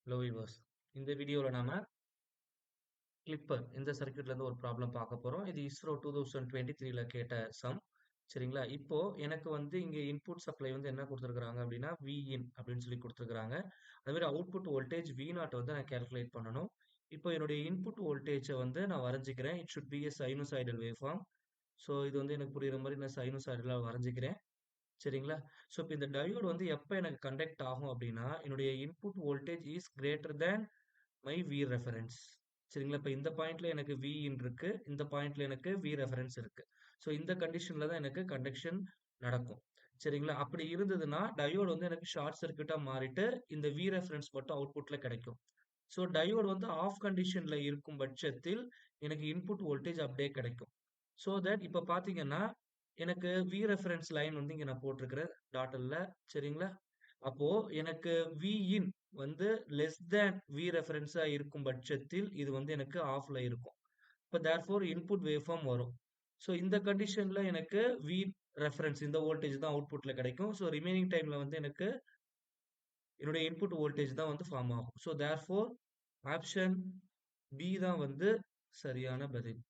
Hello viewers. இந்த வீடியோல நாம கிளிப்பர் இந்த சர்க்யூட்ல இருந்து ஒரு ப்ராப்ளம் பார்க்க போறோம். இது இஸ்ரோ 2023ல கேட்ட சம். சரிங்களா? இப்போ எனக்கு வந்து இங்க இன்புட் சப்ளை வந்து என்ன குடுத்திருக்காங்க அப்படின்னா, Vin அப்படின்னு சொல்லி குடுத்திருக்காங்க. அதே மாரி அவுட்புட் வோல்டேஜ் Vo வந்து நான் கால்குலேட் பண்ணணும். இப்போ என்னுடைய இன்புட் வோல்டேஜ வந்து நான் வரைஞ்சுக்கிறேன். It should be a sinusoidal waveform. So இது வந்து எனக்கு புரியிற மாரி நான் சைனூசாய்டலா வரைஞ்சுக்கிறேன். சரிங்களா? ஸோ இப்ப இந்த டயோடு வந்து எப்ப எனக்கு கண்டக்ட் ஆகும் அப்படின்னா, என்னுடைய input voltage is greater than my V reference. சரிங்களா? இப்ப இந்த பாயிண்ட்ல எனக்கு வி இன் இருக்கு. இந்த பாயிண்ட்ல எனக்கு வி ரெஃபரன்ஸ் இருக்கு. ஸோ இந்த கண்டிஷன்ல தான் எனக்கு கண்டக்ஷன் நடக்கும். சரிங்களா? அப்படி இருந்ததுன்னா, டயோடு வந்து எனக்கு ஷார்ட் சர்க்யூட்டா மாறிட்டு, இந்த வி ரெஃபரன்ஸ் மட்டும் அவுட்புட்ல கிடைக்கும். ஸோ டயோடு வந்து ஆஃப் கண்டிஷன்ல இருக்கும் பட்சத்தில், எனக்கு இன்புட் வோல்டேஜ் அப்படியே கிடைக்கும். ஸோ தட் இப்ப பார்த்தீங்கன்னா, எனக்கு வி ரெஃபரன்ஸ் லைன் வந்து இங்க நான் போட்டிருக்கிறேன் டாட்டல்ல. சரிங்களா? அப்போ எனக்கு Vin வந்து லெஸ் தேன் V ரெஃபரன்ஸா இருக்கும் பட்சத்தில் இது வந்து எனக்கு ஆஃப்ல இருக்கும். இப்ப தேர்ஃபோர் இன்புட் வேவ்ஃபார்ம் வரும். ஸோ இந்த கண்டிஷன்ல எனக்கு V ரெஃபரன்ஸ் இந்த வோல்டேஜ் தான் அவுட்புட்ல கிடைக்கும். ஸோ ரிமைனிங் டைம்ல வந்து எனக்கு என்னுடைய இன்புட் வோல்டேஜ் தான் வந்து ஃபார்ம் ஆகும். ஸோ தேர்ஃபோர் ஆப்ஷன் பி தான் வந்து சரியான பதில்.